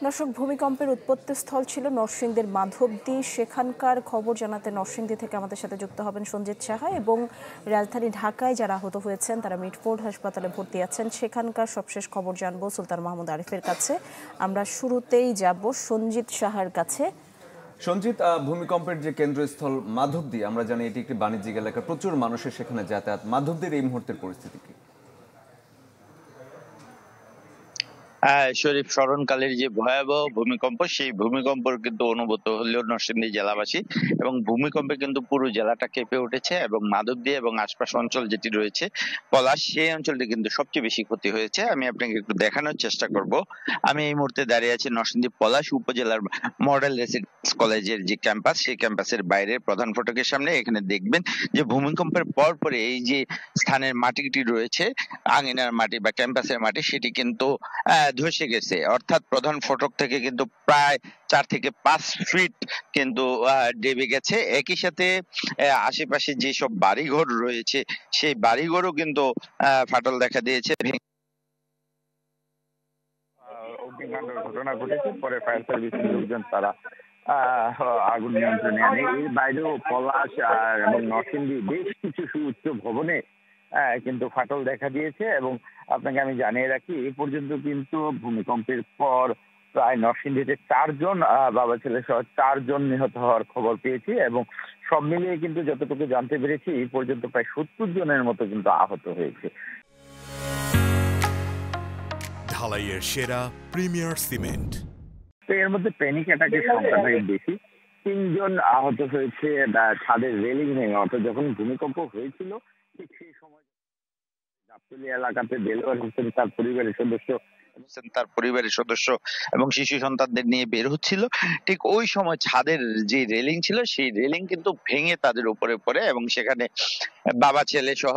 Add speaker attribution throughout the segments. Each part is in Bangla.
Speaker 1: দর্শক, ভূমিকম্পের উৎপত্তিস্থল ছিল নরসিংদীর মাধবদী। সেখানকার খবর জানাতে নরসিংদী থেকে আমাদের সাথে যুক্ত হবেন সঞ্জিত সাহা। এবং রাজধানী ঢাকায় যারা আহত হয়েছেন তারা মিটফোর্ড হাসপাতালে ভর্তি আছেন, সেখানকার সবশেষ খবর জানবো সুলতান মাহমুদ আরিফের কাছে। আমরা শুরুতেই যাব সঞ্জিত সাহার কাছে।
Speaker 2: সঞ্জিত, ভূমিকম্পের যে কেন্দ্রস্থল মাধবদী, আমরা জানি এটি একটি বাণিজ্যিক এলাকা, প্রচুর মানুষের সেখানে যাতায়াত। মাধবদীর এই মুহূর্তের পরিস্থিতি কি?
Speaker 3: শরীফ, স্মরণকালের যে ভয়াবহ ভূমিকম্প, সেই ভূমিকম্প কিন্তু অনুভূত হলেও নরসিংদী জেলাবাসী, এবং ভূমিকম্পে কিন্তু পুরো জেলাটা কেঁপে উঠেছে। এবং মাধবদী এবং আশপাশ অঞ্চল যেটি রয়েছে পলাশ, সেই অঞ্চলটি কিন্তু সবচেয়ে বেশি ক্ষতি হয়েছে। আমি আপনাকে একটু দেখানোর চেষ্টা করব। আমি এই মুহূর্তে দাঁড়িয়ে আছি নরসিংদী পলাশ উপজেলার মডেল রেসিডেন্স কলেজের যে ক্যাম্পাস, সেই ক্যাম্পাসের বাইরে প্রধান ফটকের সামনে। এখানে দেখবেন যে ভূমিকম্পের পর পরে এই যে স্থানের মাটিটি রয়েছে, আঙিনার মাটি বা ক্যাম্পাসের মাটি, সেটি কিন্তু ধসে গেছে। অর্থাৎ প্রধান ফটক থেকে কিন্তু প্রায় 4 থেকে 5 ফিট কিন্তু ডেবে গেছে। একই সাথে আশেপাশে যেসব বাড়িঘর রয়েছে সেই বাড়িঘরও কিন্তু ফাটল দেখা দিয়েছে।
Speaker 4: অগ্নিকাণ্ডের ঘটনা ঘটেছে, পরে ফায়ার সার্ভিসের লোকজন তারা আগুন নিয়ন্ত্রণে আনে। এর বাইরেও পলাশ এবং নরসিংদী বেশ কিছু সুউচ্চ ভবনে কিন্তু ফাটল দেখা দিয়েছে। এবং আপনাকে আমি জানিয়ে রাখি, এ পর্যন্ত কিন্তু ভূমিকম্পের পর প্রায় নরসিংদীতে 4 জন বাবা ছেলে সহ 4 জন নিহত হওয়ার খবর পেয়েছি। এবং সব মিলিয়ে কিন্তু যতটুকু জানতে পেরেছি, এই পর্যন্ত প্রায় 70 জনের মতো কিন্তু আহত হয়েছে।
Speaker 5: ঢালাইয়ের সেরা প্রিমিয়ার সিমেন্ট।
Speaker 4: তো এর মধ্যে প্যানিক অ্যাটাকের সংখ্যাটাই বেশি। 3 জন আহত হয়েছে ছাদের রেলিং ভেঙে। অর্থাৎ যখন ভূমিকম্প হয়েছিল ঠিক সেই সময় গাবতলী এলাকাতে দেলোয়ার হোসেন তার পরিবারের সদস্য এবং শিশু সন্তানদের নিয়ে বের হচ্ছিল। ঠিক ওই সময় ছাদের যে রেলিং ছিল, সেই রেলিং কিন্তু ভেঙে তাদের উপরে পড়ে এবং সেখানে বাবা ছেলে সহ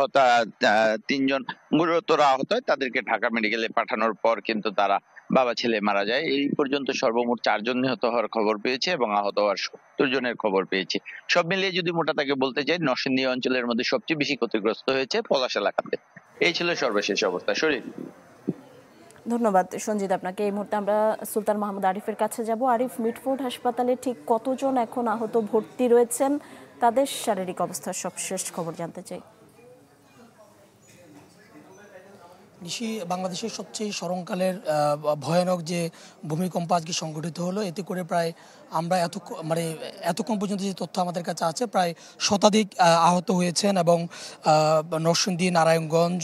Speaker 4: 3 জন গুরুতর আহত হয়। তাদেরকে ঢাকা মেডিকেলে পাঠানোর পর কিন্তু তারা বাবা ছেলে মারা যায়। এই পর্যন্ত সর্বমোট 4 জন নিহত হওয়ার খবর পেয়েছে এবং আহত হওয়ার 70 জনের খবর পেয়েছে। সব মিলিয়ে যদি মোটা তাকে বলতে চাই, নরসিংদী অঞ্চলের মধ্যে সবচেয়ে বেশি ক্ষতিগ্রস্ত হয়েছে পলাশ এলাকাতে। এই ছিল সর্বশেষ অবস্থা। শরীর,
Speaker 1: ধন্যবাদ সঞ্জিত আপনাকে। এই মুহূর্তে আমরা সুলতান মাহমুদ আরিফের কাছে যাব। আরিফ, মিটফোর্ড হাসপাতালে ঠিক কতজন এখন আহত ভর্তি রয়েছেন, তাদের শারীরিক অবস্থার সবশেষ খবর জানতে চাই।
Speaker 6: নিশি, বাংলাদেশের সবচেয়ে স্মরণকালের ভয়ানক যে ভূমিকম্প আজকে সংঘটিত হলো, এতে করে প্রায় আমরা এতক্ষণ পর্যন্ত যে তথ্য আমাদের কাছে আছে, প্রায় শতাধিক আহত হয়েছেন। এবং নরসিংদী, নারায়ণগঞ্জ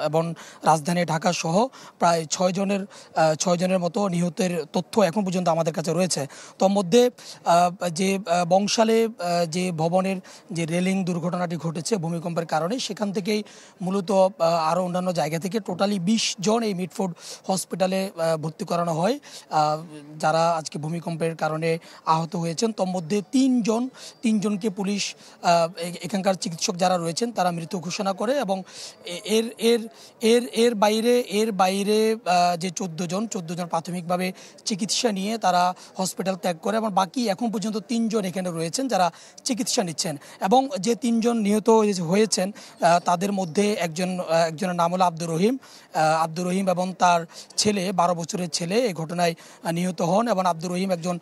Speaker 6: এবং রাজধানী ঢাকা সহ প্রায় 6 জনের মতো নিহতের তথ্য এখন পর্যন্ত আমাদের কাছে রয়েছে। তোর মধ্যে যে বংশালে যে ভবনের যে রেলিং দুর্ঘটনাটি ঘটেছে ভূমিকম্পের কারণে, সেখান থেকেই মূলত আরও অন্যান্য জায়গা থেকে টোটালি 20 জন এই মিটফোর্ড হসপিটালে ভর্তি করানো হয়, যারা আজকে ভূমিকম্পের কারণে আহত হয়েছেন। তোর মধ্যে 3 জনকে পুলিশ, এখানকার চিকিৎসক যারা রয়েছেন তারা মৃত ঘোষণা করে। এবং এর বাইরে যে 14 জন প্রাথমিকভাবে চিকিৎসা নিয়ে তারা হসপিটাল ত্যাগ করে। এবং বাকি এখন পর্যন্ত 3 জন এখানে রয়েছেন যারা চিকিৎসা নিচ্ছেন। এবং যে 3 জন নিহত হয়েছেন তাদের মধ্যে একজনের নাম হলো আব্দুর রহিম এবং তার ছেলে, 12 বছরের ছেলে এই ঘটনায় নিহত হন। এবং আব্দুর রহিম একজন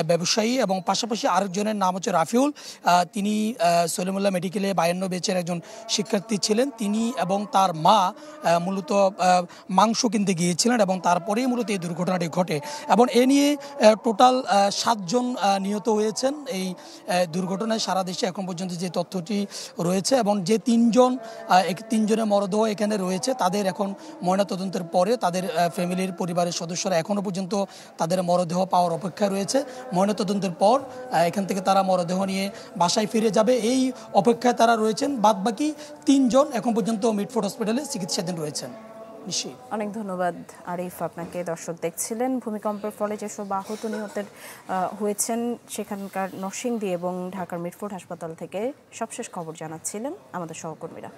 Speaker 6: ব্যবসায়ী। এবং পাশাপাশি আরেকজনের নাম হচ্ছে রাফিউল। তিনি সলিমুল্লাহ মেডিকেলে 52 ব্যাচের একজন শিক্ষার্থী ছিলেন। তিনি এবং তার মা মূলত মাংস কিনতে গিয়েছিলেন এবং তারপরেই মূলত এই দুর্ঘটনাটি ঘটে। এবং এ নিয়ে টোটাল 7 জন নিহত হয়েছেন এই দুর্ঘটনায় সারা দেশে এখন পর্যন্ত যে তথ্যটি রয়েছে। এবং যে 3 জনের মরদেহ এখানে রয়েছে, তাদের এখন ময়নাতদন্তের পরে তাদের ফ্যামিলির পরিবারের সদস্যরা এখনও পর্যন্ত তাদের মরদেহ পাওয়ার অপেক্ষায় রয়েছে। ময়নাতদন্তের পর এখান থেকে তারা মরদেহ নিয়ে বাসায় ফিরে যাবে, এই অপেক্ষায় তারা রয়েছেন। বাদবাকি 3 জন এখন পর্যন্ত মিটফোর্ড হসপিটালে চিকিৎসাধীন রয়েছেন।
Speaker 1: অনেক ধন্যবাদ আরিফ আপনাকে। দর্শক দেখছিলেন ভূমিকম্পের ফলে যেসব আহত নিহতের হয়েছেন সেখানকার নরসিংদী এবং ঢাকার মিটফোর্ড হাসপাতাল থেকে সবশেষ খবর জানাচ্ছিলেন আমাদের সহকর্মীরা।